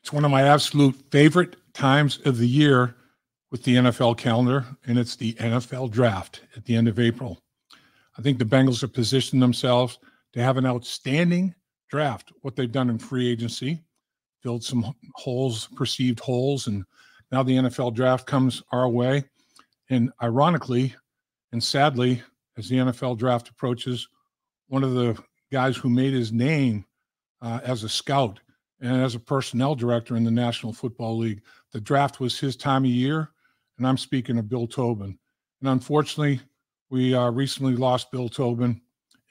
It's one of my absolute favorite times of the year with the NFL calendar, and it's the NFL draft at the end of April. I think the Bengals have positioned themselves to have an outstanding draft. What they've done in free agency, filled some holes, perceived holes, and now the NFL draft comes our way. And ironically and sadly, as the NFL draft approaches, one of the guys who made his name as a scout and as a personnel director in the National Football League, the draft was his time of year, and I'm speaking of Bill Tobin. And unfortunately, we recently lost Bill Tobin,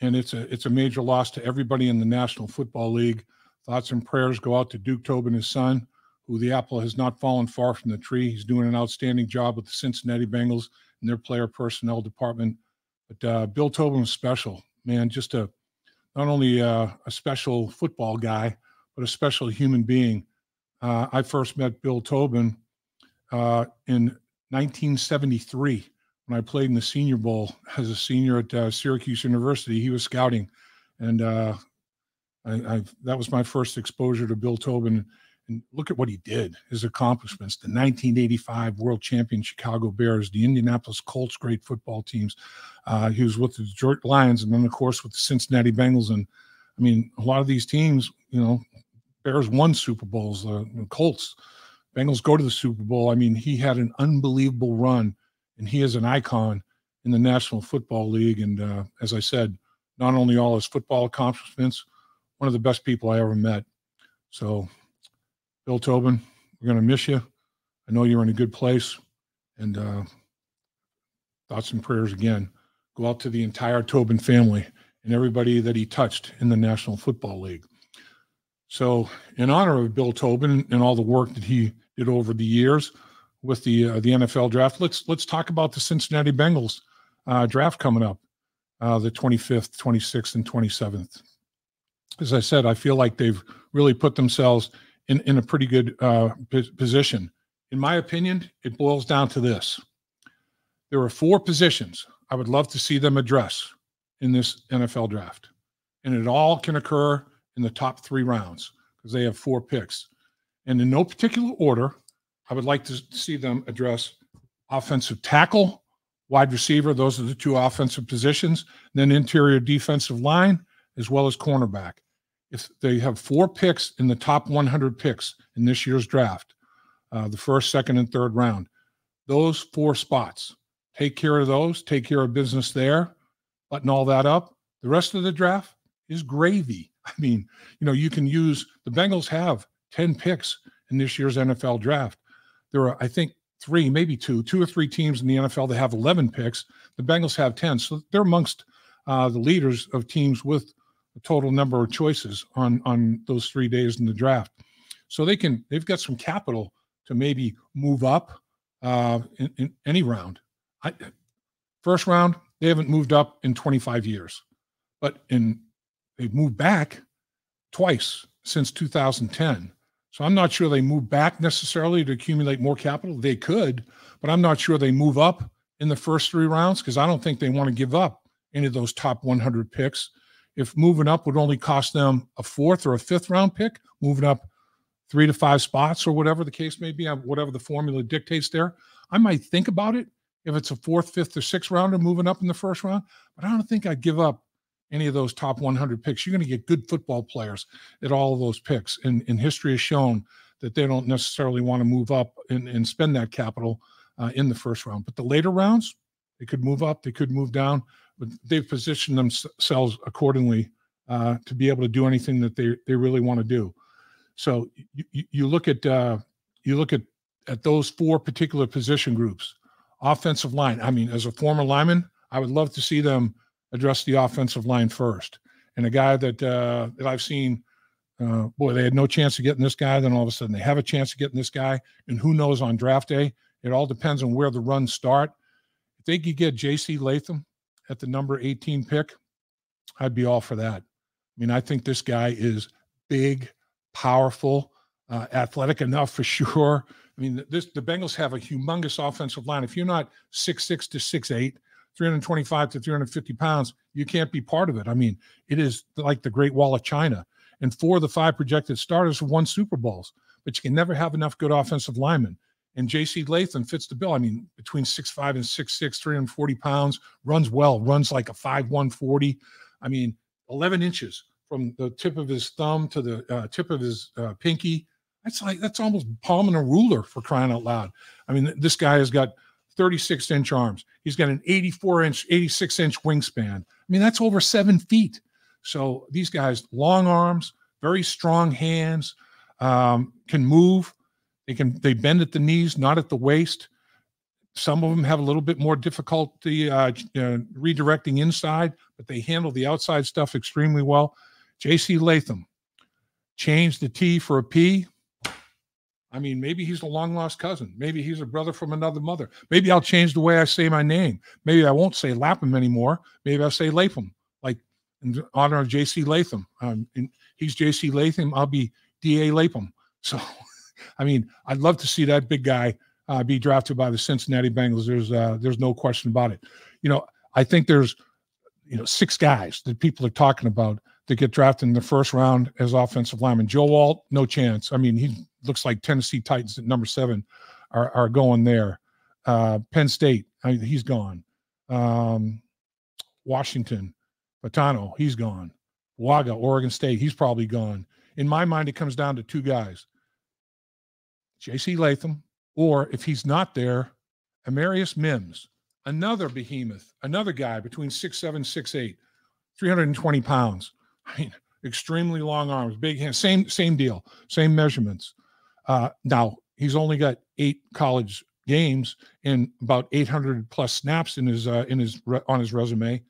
and it's a major loss to everybody in the National Football League. Thoughts and prayers go out to Duke Tobin, his son, who the apple has not fallen far from the tree. He's doing an outstanding job with the Cincinnati Bengals and their player personnel department. But Bill Tobin was special, man, just not only a special football guy, but a special human being. I first met Bill Tobin in 1973 when I played in the Senior Bowl as a senior at Syracuse University. He was scouting, and that was my first exposure to Bill Tobin. And look at what he did, his accomplishments, the 1985 world champion Chicago Bears, the Indianapolis Colts, great football teams. He was with the Detroit Lions, and then, of course, with the Cincinnati Bengals. And, I mean, a lot of these teams, Bears won Super Bowls, Colts, Bengals go to the Super Bowl. I mean, he had an unbelievable run, and he is an icon in the National Football League. And as I said, not only all his football accomplishments, one of the best people I ever met. So, Bill Tobin, we're going to miss you. I know you're in a good place. And thoughts and prayers again go out to the entire Tobin family and everybody that he touched in the National Football League. So in honor of Bill Tobin and all the work that he did over the years with the NFL draft, let's talk about the Cincinnati Bengals draft coming up, the 25th, 26th, and 27th. As I said, I feel like they've really put themselves in a pretty good position. In my opinion, it boils down to this. There are 4 positions I would love to see them address in this NFL draft. And it all can occur in the top 3 rounds because they have 4 picks. And in no particular order, I would like to see them address offensive tackle, wide receiver. Those are the 2 offensive positions. Then interior defensive line, as well as cornerback. If they have 4 picks in the top 100 picks in this year's draft, the first, second, and third round, those 4 spots, take care of those, take care of business there, button all that up. The rest of the draft is gravy. I mean, you can use – the Bengals have 10 picks in this year's NFL draft. There are, I think, 3, maybe 2 or 3 teams in the NFL that have 11 picks. The Bengals have 10. So they're amongst the leaders of teams with a total number of choices on those 3 days in the draft. So they've got some capital to maybe move up in any round. First round, they haven't moved up in 25 years. But they've moved back twice since 2010. So I'm not sure they move back necessarily to accumulate more capital. They could, but I'm not sure they move up in the first 3 rounds because I don't think they want to give up any of those top 100 picks. If moving up would only cost them a 4th or a 5th round pick, moving up 3 to 5 spots or whatever the case may be, whatever the formula dictates there, I might think about it if it's a 4th, 5th, or 6th rounder moving up in the first round. But I don't think I'd give up any of those top 100 picks. You're going to get good football players at all of those picks. And history has shown that they don't necessarily want to move up and spend that capital in the first round. But the later rounds, they could move up, they could move down, but they've positioned themselves accordingly to be able to do anything that they really want to do. So you look at those 4 particular position groups. Offensive line, I mean, as a former lineman, I would love to see them address the offensive line first. And a guy that I've seen, they had no chance of getting this guy. Then all of a sudden they have a chance of getting this guy. And who knows on draft day? It all depends on where the runs start. If they could get J.C. Lapham at the number 18 pick, I'd be all for that. I mean, I think this guy is big, powerful, athletic enough for sure. I mean, the Bengals have a humongous offensive line. If you're not 6'6" to 6'8", 325 to 350 pounds, you can't be part of it. I mean, it is like the Great Wall of China. And 4 of the 5 projected starters have won Super Bowls, but you can never have enough good offensive linemen. And J.C. Latham fits the bill. I mean, between 6'5" and 6'6", 340 pounds, runs well, runs like a 5'1" 40. I mean, 11 inches from the tip of his thumb to the tip of his pinky. That's almost palming a ruler, for crying out loud. I mean, this guy has got 36-inch arms. He's got an 86-inch wingspan. I mean, that's over 7 feet. So these guys, long arms, very strong hands, can move. They bend at the knees, not at the waist. Some of them have a little bit more difficulty redirecting inside, but they handle the outside stuff extremely well. J.C. Latham, change the T for a P. I mean, maybe he's a long-lost cousin. Maybe he's a brother from another mother. Maybe I'll change the way I say my name. Maybe I won't say Lapham anymore. Maybe I'll say Lapham, like in honor of J.C. Latham. And he's J.C. Latham. I'll be D.A. Lapham. So, I mean, I'd love to see that big guy be drafted by the Cincinnati Bengals. There's no question about it. You know, I think there's 6 guys that people are talking about that get drafted in the first round as offensive linemen. Joe Alt, no chance. I mean, he looks like Tennessee Titans at number 7 are going there. Penn State, he's gone. Washington, Patano, he's gone. Waga, Oregon State, he's probably gone. In my mind, it comes down to 2 guys. J.C. Latham, or if he's not there, Amarius Mims, another behemoth, another guy between 6'7", 6'8", 320 pounds. I mean, extremely long arms, big hands, same deal, same measurements. Now, he's only got 8 college games and about 800 plus snaps on his resume.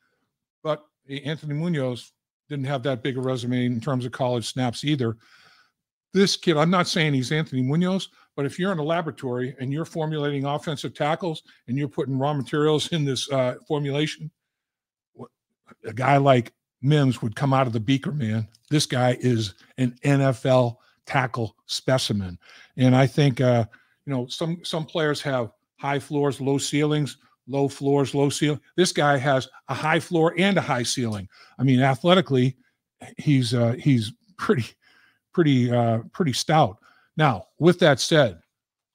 But Anthony Munoz didn't have that big a resume in terms of college snaps either. This kid, I'm not saying he's Anthony Munoz, but if you're in a laboratory and you're formulating offensive tackles and you're putting raw materials in this formulation, a guy like Mims would come out of the beaker, man. This guy is an NFL tackle specimen. And I think, some players have high floors, low ceilings, low floors, low ceiling. This guy has a high floor and a high ceiling. I mean, athletically, he's pretty stout. Now, with that said,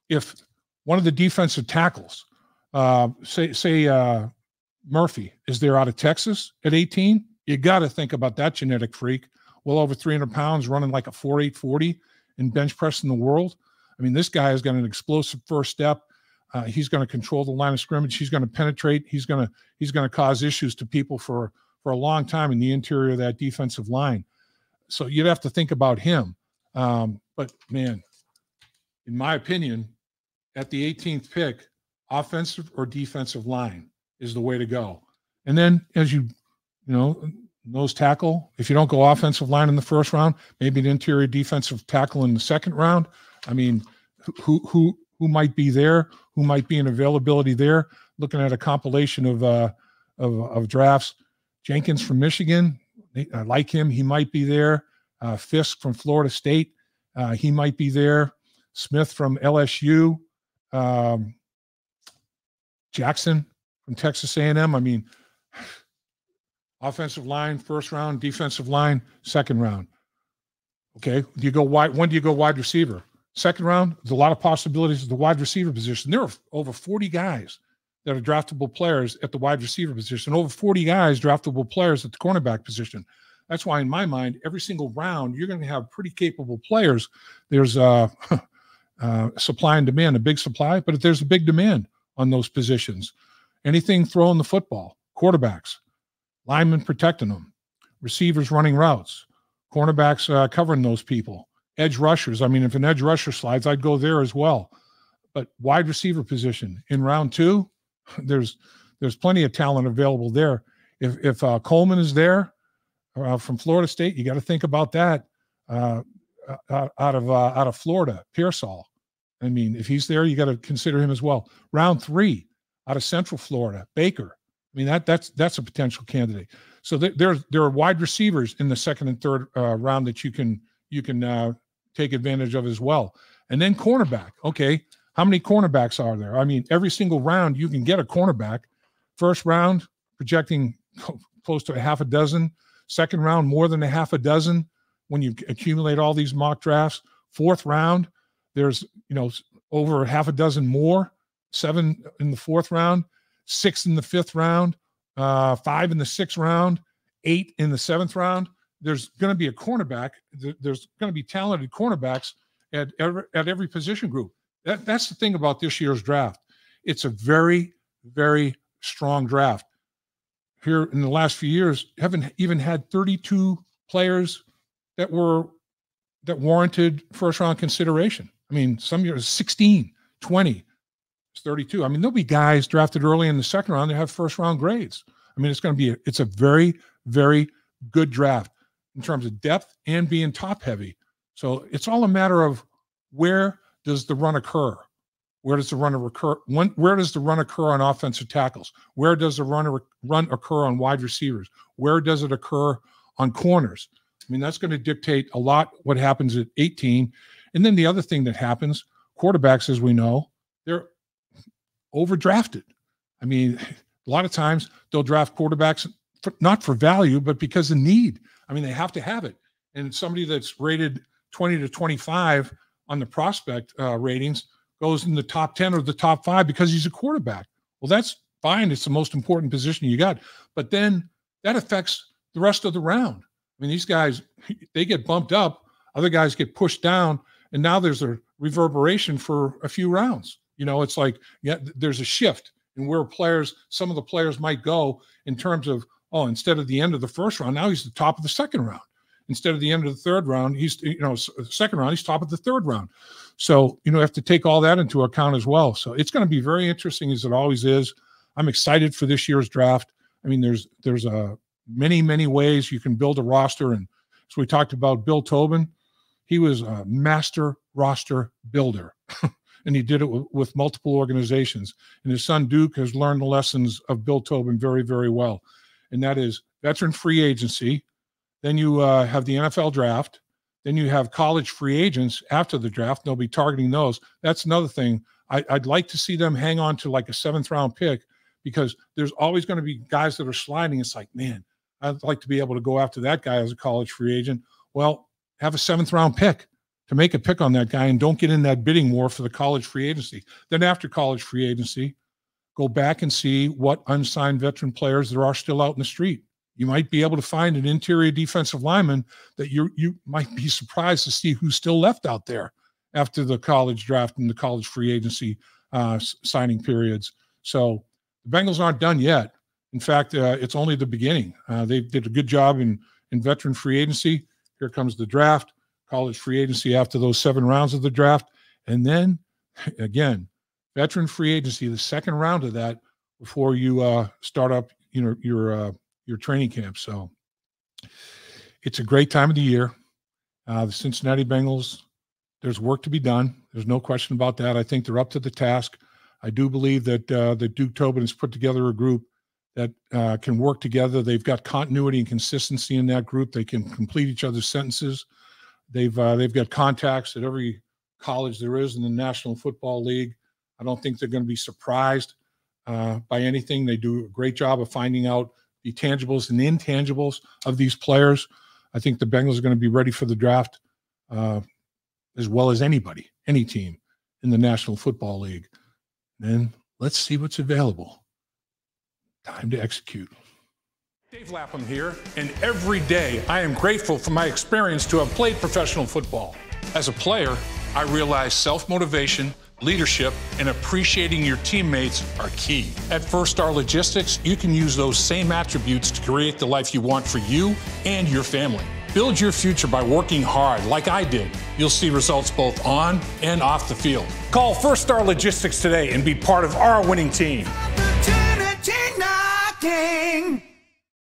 if one of the defensive tackles, say Murphy, is there out of Texas at 18, you got to think about that genetic freak, well over 300 pounds, running like a 4.8 40 and bench pressing the world. I mean, this guy has got an explosive first step. He's going to control the line of scrimmage. He's going to penetrate. He's going to cause issues to people for a long time in the interior of that defensive line. So you'd have to think about him. But man, in my opinion, at the 18th pick, offensive or defensive line is the way to go. And then as nose tackle, if you don't go offensive line in the first round, maybe an interior defensive tackle in the second round. I mean, who might be there? Who might be in availability there? Looking at a compilation of drafts, Jenkins from Michigan, I like him. He might be there. Fisk from Florida State, he might be there. Smith from LSU, Jackson from Texas A&M. I mean, offensive line, first round, defensive line, second round. Okay, do you go wide? When do you go wide receiver? Second round, there's a lot of possibilities at the wide receiver position. There are over 40 guys that are draftable players at the wide receiver position, over 40 guys draftable players at the cornerback position. That's why, in my mind, every single round, you're going to have pretty capable players. There's supply and demand, a big supply, but there's a big demand on those positions. Anything throwing the football, quarterbacks, linemen protecting them, receivers running routes, cornerbacks covering those people, edge rushers. I mean, if an edge rusher slides, I'd go there as well. But wide receiver position in round 2, there's plenty of talent available there. If Coleman is there from Florida State, you got to think about that. Out of Florida, Pearsall. I mean, if he's there, you got to consider him as well. Round 3, out of Central Florida, Baker. I mean, that's a potential candidate. So there are wide receivers in the second and third round that you can take advantage of as well. And then cornerback. Okay, how many cornerbacks are there? I mean, every single round you can get a cornerback, First round, projecting close to a half a dozen. Second round, more than a half a dozen when you accumulate all these mock drafts. Fourth round, there's, over a half a dozen more. 7 in the fourth round, 6 in the fifth round, 5 in the sixth round, 8 in the seventh round. There's going to be a cornerback. There's going to be talented cornerbacks at every position group. That's the thing about this year's draft. It's a very, very strong draft. Here in the last few years, haven't even had 32 players that warranted first-round consideration. I mean, some years 16, 20, 32. I mean, there'll be guys drafted early in the second round that have first-round grades. I mean, it's a very, very good draft in terms of depth and being top-heavy. So it's all a matter of where does the run occur? Where does the run occur? Where does the run occur on offensive tackles? Where does the run occur on wide receivers? Where does it occur on corners? I mean, that's going to dictate a lot what happens at 18. And then the other thing that happens, quarterbacks, as we know, they're overdrafted. I mean, a lot of times they'll draft quarterbacks not for value, but because of need. I mean, they have to have it. And somebody that's rated 20 to 25 on the prospect ratings goes in the top 10 or the top 5 because he's a quarterback. Well, that's fine. It's the most important position you got. But then that affects the rest of the round. I mean, these guys, they get bumped up. Other guys get pushed down. And now there's a reverberation for a few rounds. It's like, there's a shift in where some of the players might go in terms of, instead of the end of the first round, now he's the top of the second round. Instead of the end of the third round, he's, second round, he's top of the third round. So, you have to take all that into account as well. So it's going to be very interesting, as it always is. I'm excited for this year's draft. I mean, there's many, many ways you can build a roster. And so we talked about Bill Tobin. He was a master roster builder, and he did it with multiple organizations. And his son, Duke, has learned the lessons of Bill Tobin very, very well. And that is veteran free agency. Then you have the NFL draft. Then you have college free agents after the draft. They'll be targeting those. That's another thing. I'd like to see them hang on to like a 7th-round pick, because there's always going to be guys that are sliding. It's like, man, I'd like to be able to go after that guy as a college free agent. Well, have a 7th-round pick to make a pick on that guy, and don't get in that bidding war for the college free agency. Then after college free agency, go back and see what unsigned veteran players there are still out in the street. You might be able to find an interior defensive lineman that you might be surprised to see who's still left out there after the college draft and the college free agency signing periods. So the Bengals aren't done yet. In fact, it's only the beginning. They did a good job in veteran free agency. Here comes the draft, college free agency after those 7 rounds of the draft. And then, again, veteran free agency, the second round of that before you start up your training camp. So it's a great time of the year. The Cincinnati Bengals, there's work to be done. There's no question about that. I think they're up to the task. I do believe that Duke Tobin has put together a group that can work together. They've got continuity and consistency in that group. They can complete each other's sentences. They've got contacts at every college there is in the National Football League. I don't think they're going to be surprised by anything. They do a great job of finding out the tangibles and intangibles of these players. I think the Bengals are going to be ready for the draft as well as anybody, any team in the National Football League. And let's see what's available. Time to execute. Dave Lapham here, and every day I am grateful for my experience to have played professional football. As a player, I realize self-motivation, leadership, and appreciating your teammates are key. At First Star Logistics, you can use those same attributes to create the life you want for you and your family. Build your future by working hard like I did. You'll see results both on and off the field. Call First Star Logistics today and be part of our winning team. Opportunity knocking.